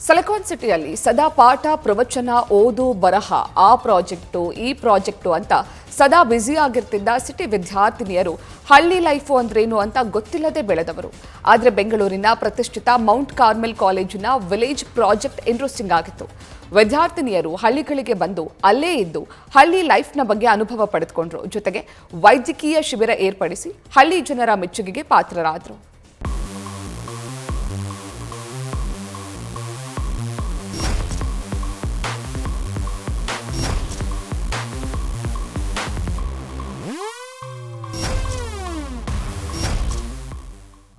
Silicon ಸಿಟಿಯಲ್ಲಿ ಸದಾ ಪಾಠ ಪ್ರವಚನ ಓದು ಬರಹ ಆ ಪ್ರಾಜೆಕ್ಟು ಈ ಪ್ರಾಜೆಕ್ಟು ಅಂತ ಸದಾ ಬ್ಯುಸಿ ಆಗಿರ್ತಿದ್ದ ಸಿಟಿ ವಿದ್ಯಾರ್ಥಿನಿಯರು ಹಳ್ಳಿ ಲೈಫು ಅಂದ್ರೇನು ಅಂತ ಗೊತ್ತಿಲ್ಲದೆ ಬೆಳೆದವರು. ಆದರೆ ಬೆಂಗಳೂರಿನ ಪ್ರತಿಷ್ಠಿತ ಮೌಂಟ್ ಕಾರ್ಮೆಲ್ ಕಾಲೇಜಿನ ವಿಲೇಜ್ ಪ್ರಾಜೆಕ್ಟ್ ಇಂಟ್ರೆಸ್ಟಿಂಗ್ ಆಗಿತ್ತು. ವಿದ್ಯಾರ್ಥಿನಿಯರು ಹಳ್ಳಿಗಳಿಗೆ ಬಂದು ಅಲ್ಲೇ ಇದ್ದು ಹಳ್ಳಿ ಲೈಫ್ನ ಬಗ್ಗೆ ಅನುಭವ ಪಡೆದುಕೊಂಡ್ರು. ಜೊತೆಗೆ ವೈದ್ಯಕೀಯ ಶಿಬಿರ ಏರ್ಪಡಿಸಿ ಹಳ್ಳಿ ಜನರ ಮೆಚ್ಚುಗೆಗೆ ಪಾತ್ರರಾದರು.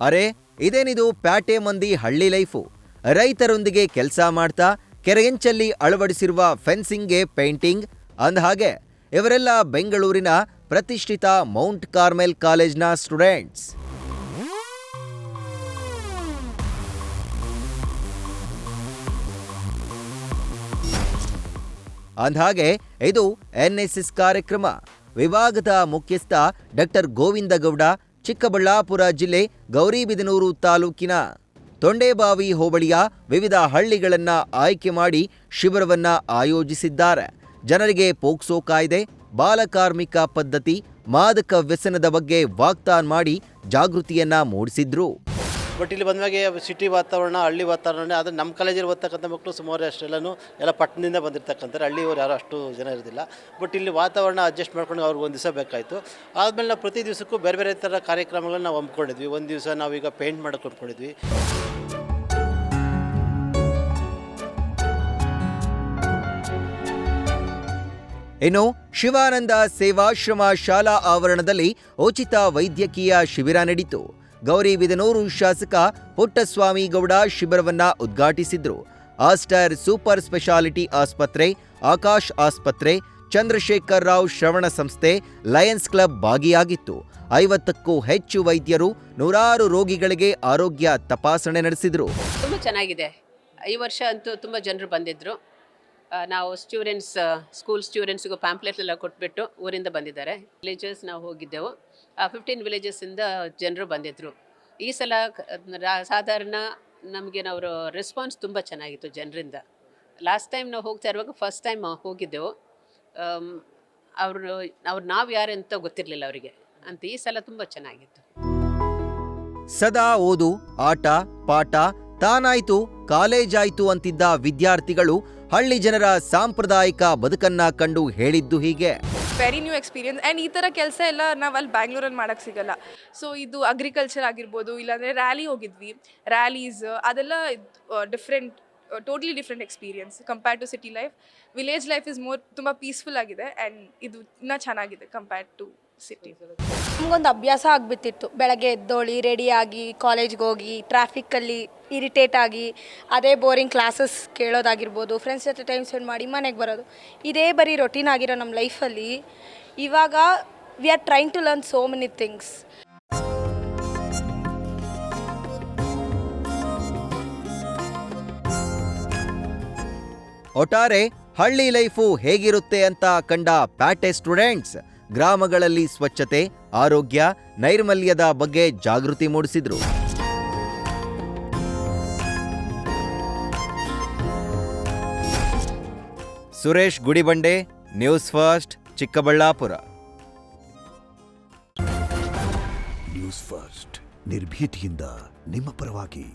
ಅರೆ ಇದೇನಿದು ಪ್ಯಾಟೆ ಮಂದಿ ಹಳ್ಳಿ ಲೈಫು. ರೈತರೊಂದಿಗೆ ಕೆಲಸ ಮಾಡ್ತಾ ಕೆರೆಯಂಚಲ್ಲಿ ಅಳವಡಿಸಿರುವ ಫೆನ್ಸಿಂಗ್ಗೆ ಪೇಂಟಿಂಗ್. ಅಂದಹಾಗೆ ಇವರೆಲ್ಲ ಬೆಂಗಳೂರಿನ ಪ್ರತಿಷ್ಠಿತ ಮೌಂಟ್ ಕಾರ್ಮೆಲ್ ಕಾಲೇಜ್ನ ಸ್ಟೂಡೆಂಟ್ಸ್. ಅಂದಹಾಗೆ ಇದು ಎನ್ಎಸ್ಎಸ್ ಕಾರ್ಯಕ್ರಮ. ವಿಭಾಗದ ಮುಖ್ಯಸ್ಥ ಡಾಕ್ಟರ್ ಗೋವಿಂದಗೌಡ ಚಿಕ್ಕಬಳ್ಳಾಪುರ ಜಿಲ್ಲೆ ಗೌರಿಬಿದನೂರು ತಾಲೂಕಿನ ತೊಂಡೇಬಾವಿ ಹೋಬಳಿಯ ವಿವಿಧ ಹಳ್ಳಿಗಳನ್ನು ಆಯ್ಕೆ ಮಾಡಿ ಶಿಬಿರವನ್ನು ಆಯೋಜಿಸಿದ್ದಾರೆ. ಜನರಿಗೆ ಪೋಕ್ಸೋ ಕಾಯ್ದೆ, ಬಾಲಕಾರ್ಮಿಕ ಪದ್ಧತಿ, ಮಾದಕ ವ್ಯಸನದ ಬಗ್ಗೆ ವಾಗ್ದಾನ ಮಾಡಿ ಜಾಗೃತಿಯನ್ನ ಮೂಡಿಸಿದ್ರು. ಬಟ್ ಇಲ್ಲಿ ಬಂದಾಗೆ ಸಿಟಿ ವಾತಾವರಣ, ಹಳ್ಳಿ ವಾತಾವರಣ, ಆದರೆ ನಮ್ಮ ಕಾಲೇಜಲ್ಲಿ ಓದ್ತಕ್ಕಂಥ ಮಕ್ಕಳು ಸುಮಾರು ಅಷ್ಟೆಲ್ಲನೂ ಎಲ್ಲ ಪಟ್ಟಣದಿಂದ ಬಂದಿರ್ತಕ್ಕಂಥವ್ರು, ಹಳ್ಳಿಯವರು ಯಾರು ಅಷ್ಟು ಜನ ಇರೋದಿಲ್ಲ. ಬಟ್ ಇಲ್ಲಿ ವಾತಾವರಣ ಅಡ್ಜಸ್ಟ್ ಮಾಡ್ಕೊಂಡು ಅವ್ರಿಗೆ ಒಂದು ದಿವಸ ಬೇಕಾಯಿತು. ಆದಮೇಲೆ ನಾವು ಪ್ರತಿ ದಿವಸಕ್ಕೂ ಬೇರೆ ಬೇರೆ ಥರ ಕಾರ್ಯಕ್ರಮಗಳನ್ನ ನಾವು ಹಮ್ಮಿಕೊಂಡಿದ್ವಿ. ಒಂದು ದಿವಸ ನಾವೀಗ ಪೇಂಟ್ ಮಾಡೋಕೆ ಹಮ್ಮಿಕೊಂಡಿದ್ವಿ. ಇನ್ನು ಶಿವಾನಂದ ಸೇವಾಶ್ರಮ ಶಾಲಾ ಆವರಣದಲ್ಲಿ ಉಚಿತ ವೈದ್ಯಕೀಯ ಶಿಬಿರ ನಡೆಯಿತು. ಗೌರಿಬಿದನೂರು ಶಾಸಕ ಪುಟ್ಟಸ್ವಾಮಿ ಗೌಡ ಶಿಬಿರವನ್ನ ಉದ್ಘಾಟಿಸಿದ್ರು. ಆಸ್ಟರ್ ಸೂಪರ್ ಸ್ಪೆಷಾಲಿಟಿ ಆಸ್ಪತ್ರೆ, ಆಕಾಶ್ ಆಸ್ಪತ್ರೆ, ಚಂದ್ರಶೇಖರ್ ರಾವ್ ಶ್ರವಣ ಸಂಸ್ಥೆ, ಲಯನ್ಸ್ ಕ್ಲಬ್ ಭಾಗಿಯಾಗಿತ್ತು. 50ಕ್ಕೂ ಹೆಚ್ಚು ವೈದ್ಯರು ನೂರಾರು ರೋಗಿಗಳಿಗೆ ಆರೋಗ್ಯ ತಪಾಸಣೆ ನಡೆಸಿದ್ರು. ತುಂಬ ಚೆನ್ನಾಗಿದೆ. ಈ ವರ್ಷ ಅಂತೂ ತುಂಬ ಜನರು ಬಂದಿದ್ದರು. ನಾವು ಸ್ಕೂಲ್ ಸ್ಟೂಡೆಂಟ್ಸ್ಗೂ ಪ್ಯಾಂಪ್ಲೆಟ್ ಎಲ್ಲ ಕೊಟ್ಬಿಟ್ಟು ಊರಿಂದ ಬಂದಿದ್ದಾರೆ. ವಿಲೇಜಸ್ ನಾವು ಹೋಗಿದ್ದೆವು. 15 ವಿಲೇಜಸ್ಸಿಂದ ಜನರು ಬಂದಿದ್ದರು. ಈ ಸಲ ಸಾಧಾರಣ ನಮಗೇನವರು ರೆಸ್ಪಾನ್ಸ್ ತುಂಬ ಚೆನ್ನಾಗಿತ್ತು ಜನರಿಂದ. ಲಾಸ್ಟ್ ಟೈಮ್ ನಾವು ಹೋಗ್ತಾ ಇರುವಾಗ ಫಸ್ಟ್ ಟೈಮ್ ಹೋಗಿದ್ದೆವು. ನಾವು ಯಾರಂತ ಗೊತ್ತಿರಲಿಲ್ಲ ಅವರಿಗೆ ಅಂತ. ಈ ಸಲ ತುಂಬ ಚೆನ್ನಾಗಿತ್ತು. ಸದಾ ಓದು, ಆಟ, ಪಾಠ, ತಾನಾಯ್ತು ಕಾಲೇಜಾಯ್ತು ಅಂತಿದ್ದ ವಿದ್ಯಾರ್ಥಿಗಳು ಹಳ್ಳಿ ಜನರ ಸಾಂಪ್ರದಾಯಿಕ ಬದುಕನ್ನ ಕಂಡು ಹೇಳಿದ್ದು ಹೀಗೆ. Very new experience. ಆ್ಯಂಡ್ ಈ ಥರ ಕೆಲಸ ಎಲ್ಲ ನಾವು ಅಲ್ಲಿ ಬ್ಯಾಂಗ್ಳೂರಲ್ಲಿ ಮಾಡೋಕ್ಕೆ ಸಿಗಲ್ಲ. ಸೊ ಇದು ಅಗ್ರಿಕಲ್ಚರ್ ಆಗಿರ್ಬೋದು, ಇಲ್ಲಾಂದರೆ ರ್ಯಾಲಿ ಹೋಗಿದ್ವಿ, ರ್ಯಾಲೀಸ್ ಅದೆಲ್ಲ different, totally different experience compared to city life. Village life is ತುಂಬ ಪೀಸ್ಫುಲ್ ಆಗಿದೆ ಆ್ಯಂಡ್ ಇದು ಇನ್ನೂ ಚೆನ್ನಾಗಿದೆ ಕಂಪೇರ್ಡ್ ಟು ಸಿಟಿ. ನಮಗೊಂದು ಅಭ್ಯಾಸ ಆಗಿಬಿಟ್ಟಿತ್ತು, ಬೆಳಗ್ಗೆ ಎದ್ದೋಳಿ ರೆಡಿಯಾಗಿ ಕಾಲೇಜ್ಗೆ ಹೋಗಿ ಟ್ರಾಫಿಕ್ಕಲ್ಲಿ ಇರಿಟೇಟ್ ಆಗಿ ಅದೇ ಬೋರಿಂಗ್ ಕ್ಲಾಸಸ್ ಕೇಳೋದಾಗಿರ್ಬೋದು, ಫ್ರೆಂಡ್ಸ್ ಜೊತೆ ಟೈಮ್ ಸ್ಪೆಂಡ್ ಮಾಡಿ ಮನೆಗೆ ಬರೋದು, ಇದೇ ಬರೀ ರೊಟೀನ್ ಆಗಿರೋ ನಮ್ಮ ಲೈಫಲ್ಲಿ ಇವಾಗ we are trying to learn so many things. ಒಟ್ಟಾರೆ ಹಳ್ಳಿ ಲೈಫು ಹೇಗಿರುತ್ತೆ ಅಂತ ಕಂಡ ಪ್ಯಾಟೆ ಸ್ಟೂಡೆಂಟ್ಸ್ ಗ್ರಾಮಗಳಲ್ಲಿ ಸ್ವಚ್ಛತೆ, ಆರೋಗ್ಯ, ನೈರ್ಮಲ್ಯದ ಬಗ್ಗೆ ಜಾಗೃತಿ ಮೂಡಿಸಿದ್ರು. Suresh Gudibande, news first, Chikkaballapur. News first ನಿರ್ಭೀತಿಯಿಂದ ನಿಮ್ಮ ಪರವಾಗಿ.